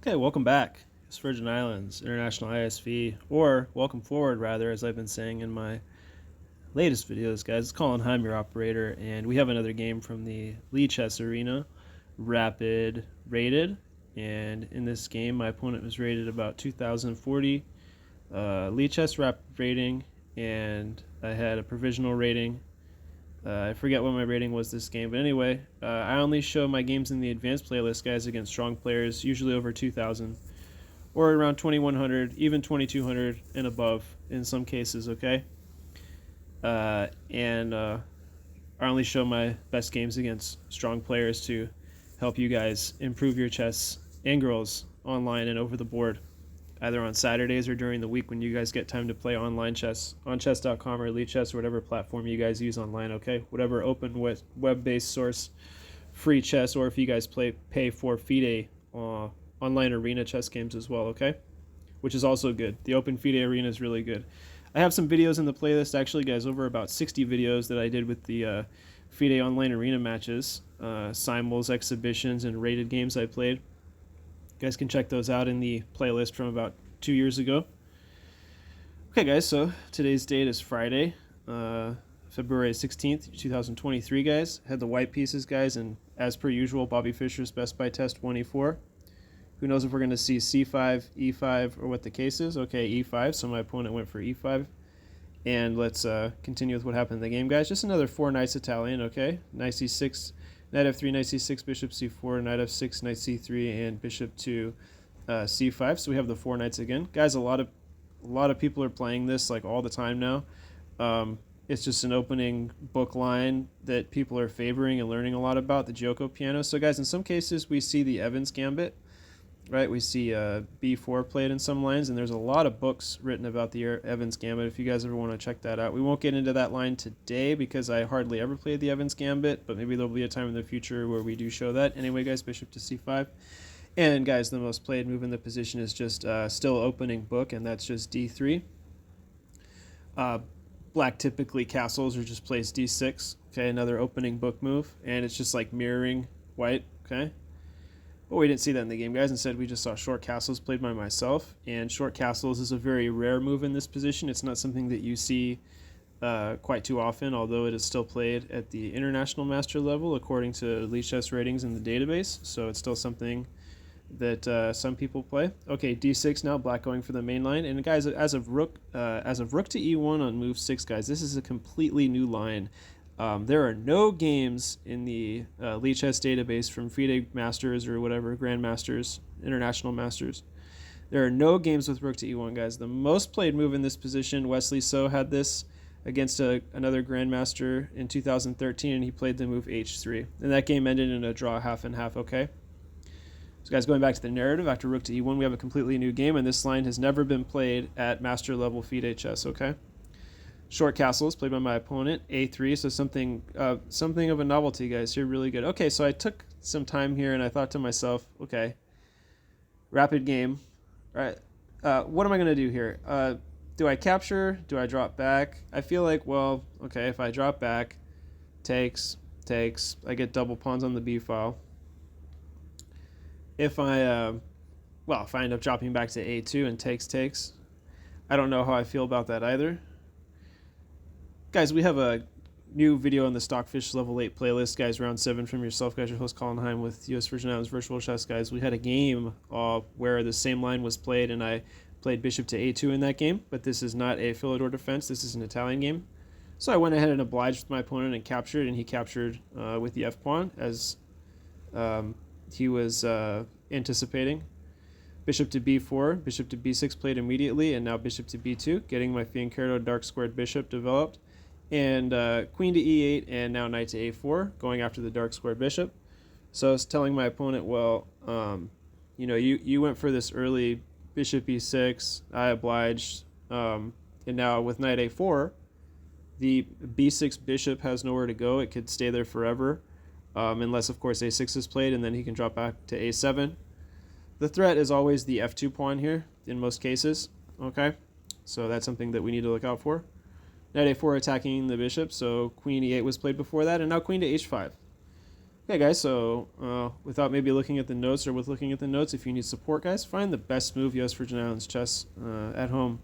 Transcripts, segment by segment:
Okay, welcome back. It's Virgin Islands International ISV, or welcome forward, rather, as I've been saying in my latest videos, guys. It's Colin Heim, your operator, and we have another game from the Lichess Arena, Rapid Rated. And in this game, my opponent was rated about 2040 Lichess Rapid rating, and I had a provisional rating. I forget what my rating was this game, but anyway, I only show my games in the advanced playlist, guys, against strong players, usually over 2,000 or around 2,100, even 2,200 and above in some cases. Okay, and I only show my best games against strong players to help you guys improve your chess and girls online and over the board, either on Saturdays or during the week when you guys get time to play online chess on chess.com or Elite Chess or whatever platform you guys use online. Okay, whatever open web-based source, free chess, or if you guys pay for FIDE online arena chess games as well. Okay, which is also good. The Open FIDE arena is really good. I have some videos in the playlist, actually, guys, over about 60 videos that I did with the FIDE online arena matches, simul's, exhibitions, and rated games I played. You guys can check those out in the playlist from about 2 years ago. Okay, guys, so today's date is Friday, February 16th, 2023, guys. Had the white pieces, guys, and as per usual, Bobby Fischer's Best by Test 1e4. Who knows if we're going to see c5, e5, or what the case is. Okay, e5, so my opponent went for e5. And let's continue with what happened in the game, guys. Just another 4 knights Italian, okay? Knight c6, knight f3, knight c6, bishop c4, knight f6, knight c3, and bishop to c5. So we have the 4 knights again. Guys, a lot of people are playing this like all the time now. It's just an opening book line that people are favoring and learning a lot about, the Giuoco piano. So guys, in some cases we see the Evans Gambit. Right, we see b4 played in some lines, and there's a lot of books written about the Evans Gambit if you guys ever want to check that out. We won't get into that line today because I hardly ever played the Evans Gambit, but maybe there'll be a time in the future where we do show that. Anyway, guys, bishop to c5. And, guys, the most played move in the position is just still opening book, and that's just d3. Black typically castles or just plays d6. Okay, another opening book move, and it's just like mirroring white, okay? But we didn't see that in the game, guys. Instead, we just saw short castles played by myself. And short castles is a very rare move in this position. It's not something that you see quite too often, although it is still played at the international master level according to Elite Chess ratings in the database. So it's still something that some people play. Okay, d6 now, black going for the main line. And guys, as of rook to e1 on move 6, guys, this is a completely new line. There are no games in the Elite Chess database from FIDE Masters or whatever, Grandmasters, International Masters. There are no games with rook to e1, guys. The most played move in this position, Wesley So had this against another Grandmaster in 2013, and he played the move h3. And that game ended in a draw half and half, okay? So guys, going back to the narrative, after rook to e1, we have a completely new game, and this line has never been played at master level FIDE chess, okay? Short castles played by my opponent, a3, so something of a novelty, guys. You're really good. Okay, so I took some time here and I thought to myself, okay, rapid game. All right, what am I going to do here? Do I capture? Do I drop back? I feel like, well, okay, if I drop back, takes, I get double pawns on the b file. If I, if I end up dropping back to a2 and takes, I don't know how I feel about that either. Guys, we have a new video on the Stockfish Level 8 playlist, guys, round 7 from yourself, guys. Your host, Colin Heim, with US Virgin Islands Virtual Chess, guys. We had a game where the same line was played, and I played bishop to a2 in that game, but this is not a Philidor defense. This is an Italian game. So I went ahead and obliged my opponent and captured, and he captured with the f-pawn, as he was anticipating. Bishop to b4, bishop to b6 played immediately, and now bishop to b2, getting my Fianchetto dark squared bishop developed. And queen to e8, and now knight to a4, going after the dark square bishop. So I was telling my opponent, well, you went for this early bishop e6, I obliged, and now with knight a4, the b6 bishop has nowhere to go. It could stay there forever, unless, of course, a6 is played, and then he can drop back to a7. The threat is always the f2 pawn here, in most cases, okay? So that's something that we need to look out for. Knight a4 attacking the bishop, so queen e8 was played before that, and now queen to h5. Okay, guys, so without maybe looking at the notes or with looking at the notes, if you need support, guys, find the best move US Virgin Islands chess at home.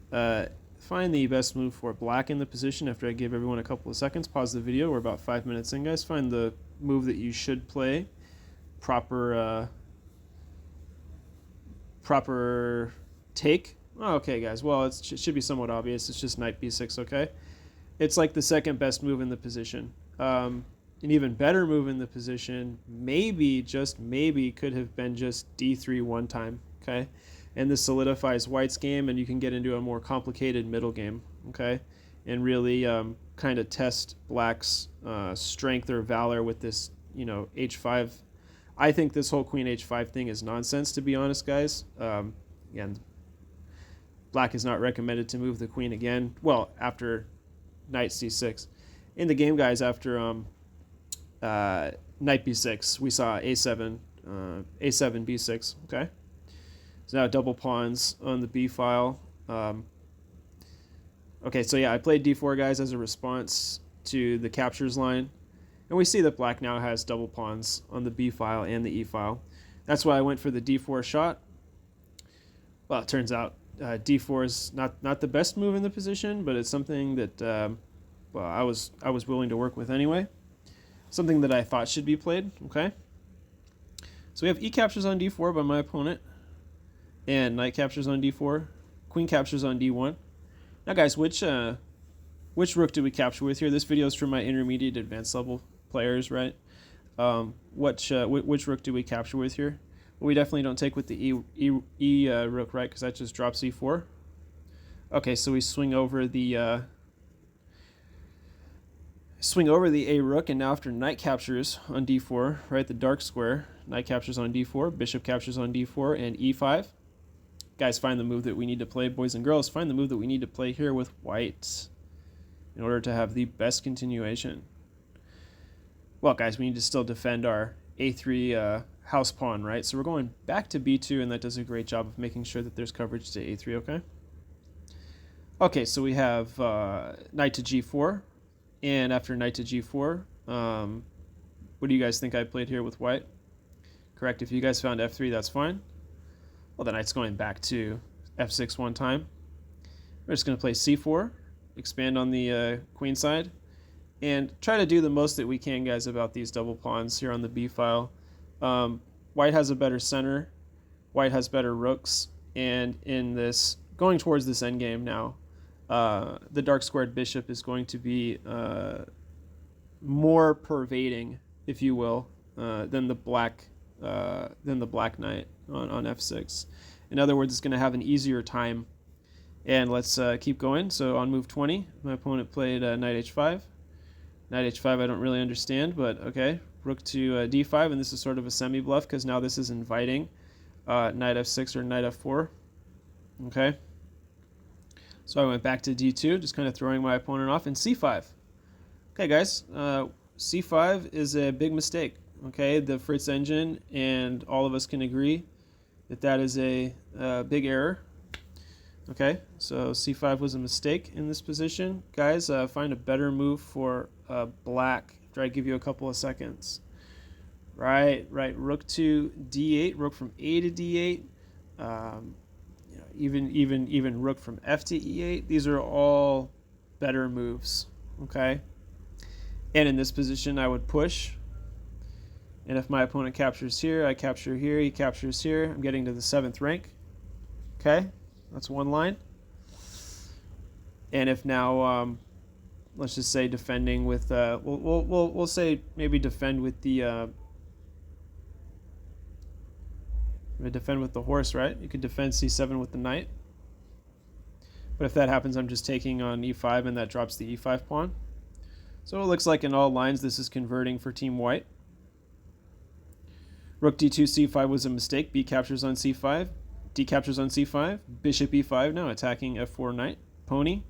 Find the best move for black in the position after I give everyone a couple of seconds. Pause the video. We're about 5 minutes in, guys. Find the move that you should play. Proper take. Oh, okay, guys. Well, it should be somewhat obvious. It's just knight b6, okay? It's like the second best move in the position. An even better move in the position, maybe, just maybe, could have been just d3 one time, okay? And this solidifies white's game, and you can get into a more complicated middle game, okay? And really kind of test black's strength or valor with this, h5. I think this whole queen h5 thing is nonsense, to be honest, guys. Again, black is not recommended to move the queen again. Well, after knight c6. In the game, guys, after knight b6, we saw a7, a7, b6, okay? So now double pawns on the b file. Okay, so yeah, I played d4, guys, as a response to the captures line. And we see that black now has double pawns on the b file and the e file. That's why I went for the d4 shot. Well, it turns out d4 is not the best move in the position, but it's something that well, I was willing to work with anyway. Something that I thought should be played, okay? So we have e captures on d4 by my opponent, and knight captures on d4, queen captures on d1. Now, guys, which rook do we capture with here? This video is for my intermediate advanced level players, right? Which rook do we capture with here? Well, we definitely don't take with the e rook, right? Because that just drops e4. Okay, so we swing over the a rook, and now after knight captures on d4, right, the dark square, knight captures on d4, bishop captures on d4, and e5. Guys, find the move that we need to play, boys and girls. Find the move that we need to play here with white in order to have the best continuation. Well, guys, we need to still defend our a3 house pawn, right? So we're going back to b2, and that does a great job of making sure that there's coverage to a3, okay? Okay, so we have knight to g4. And after knight to g4, what do you guys think I played here with white? Correct. If you guys found f3, that's fine. Well, the knight's going back to f6 one time. We're just going to play c4, expand on the queen side, and try to do the most that we can, guys, about these double pawns here on the b file. White has a better center. White has better rooks. And in this, going towards this endgame now, the dark squared bishop is going to be more pervading, if you will, than the black knight on f6. In other words, it's going to have an easier time. And let's keep going. So on move 20, my opponent played knight h5. Knight h5 I don't really understand, but okay. Rook to d5, and this is sort of a semi-bluff because now this is inviting knight f6 or knight f4. Okay. So I went back to d2, just kind of throwing my opponent off, and c5. Okay, guys, c5 is a big mistake. Okay, the Fritz engine and all of us can agree that that is a big error. Okay, so c5 was a mistake in this position. Guys, find a better move for black after I give you a couple of seconds. Right, rook to d8, rook from a to d8. Even rook from f to e8. These are all better moves, okay? And in this position, I would push. And if my opponent captures here, I capture here, he captures here. I'm getting to the 7th rank, okay? That's one line. And if now, let's just say defending with, we'll say maybe defend with the, defend with the horse, right? You could defend c7 with the knight. But if that happens, I'm just taking on e5, and that drops the e5 pawn. So it looks like in all lines, this is converting for Team White. Rook d2, c5 was a mistake. B captures on c5. D captures on c5. Bishop e5 now, attacking f4 knight. Pony.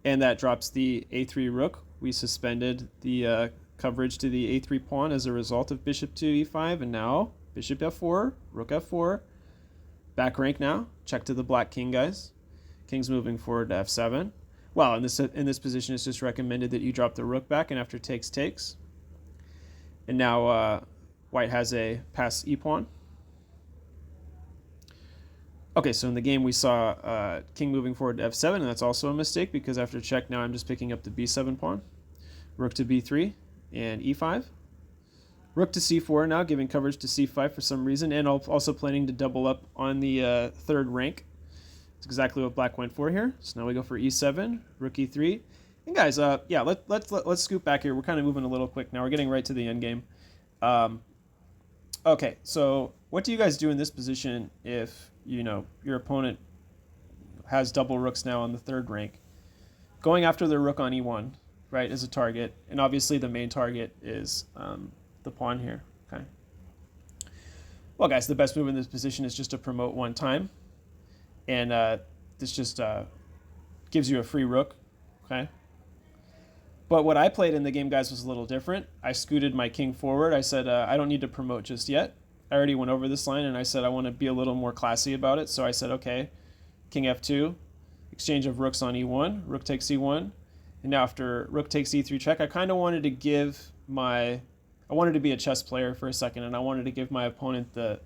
And that drops the a3 rook. We suspended the coverage to the a3 pawn as a result of bishop to e5. And now, bishop f4, rook f4. Back rank now. Check to the black king, guys. King's moving forward to f7. Well, in this position, it's just recommended that you drop the rook back, and after takes. And now white has a pass e-pawn. Okay, so in the game we saw king moving forward to f7, and that's also a mistake because after check now I'm just picking up the b7 pawn. Rook to b3 and e5. Rook to c4 now, giving coverage to c5 for some reason, and also planning to double up on the third rank. That's exactly what black went for here. So now we go for e7, rook e3. And guys, yeah, let's scoop back here. We're kind of moving a little quick now. We're getting right to the end game. Okay, so what do you guys do in this position if your opponent has double rooks now on the third rank? Going after the rook on e1, right, is a target, and obviously the main target is the pawn here. Okay. Well, guys, the best move in this position is just to promote one time, and this just gives you a free rook. Okay. But what I played in the game, guys, was a little different. I scooted my king forward. I said, I don't need to promote just yet. I already went over this line, and I said I want to be a little more classy about it. So I said, okay, king f2, exchange of rooks on e1, rook takes e1. And now after rook takes e3 check, I kind of wanted to give I wanted to be a chess player for a second, and I wanted to give my opponent the,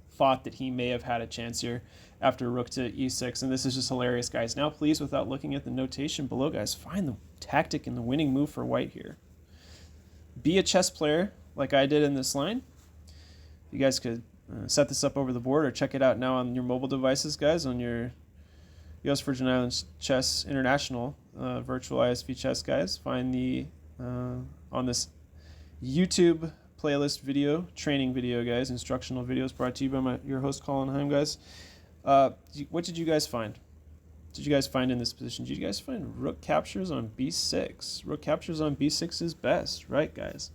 thought that he may have had a chance here after rook to e6. And this is just hilarious, guys. Now, please, without looking at the notation below, guys, find the tactic and the winning move for white here. Be a chess player like I did in this line. You guys could set this up over the board or check it out now on your mobile devices, guys, on your US Virgin Islands Chess International virtual ISV chess, guys. Find the on this YouTube playlist video, training video, guys, instructional videos brought to you by your host, Colin Heim, guys. What did you guys find? Did you guys find in this position? Did you guys find rook captures on b6? Rook captures on b6 is best, right, guys?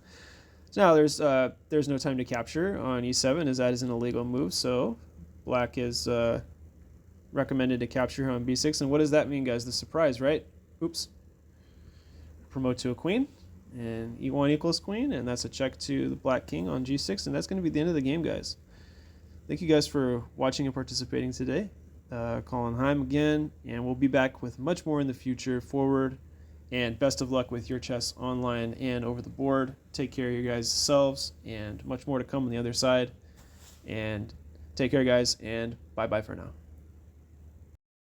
So now there's no time to capture on e7, as that is an illegal move, so black is recommended to capture on b6. And what does that mean, guys? The surprise, right? Oops. Promote to a queen, and e1 equals queen, and that's a check to the black king on g6, and that's going to be the end of the game, guys. Thank you guys for watching and participating today. Colin Heim again, and we'll be back with much more in the future forward, and best of luck with your chess online and over the board. Take care of your guys' selves, and much more to come on the other side. And take care, guys, and bye-bye for now.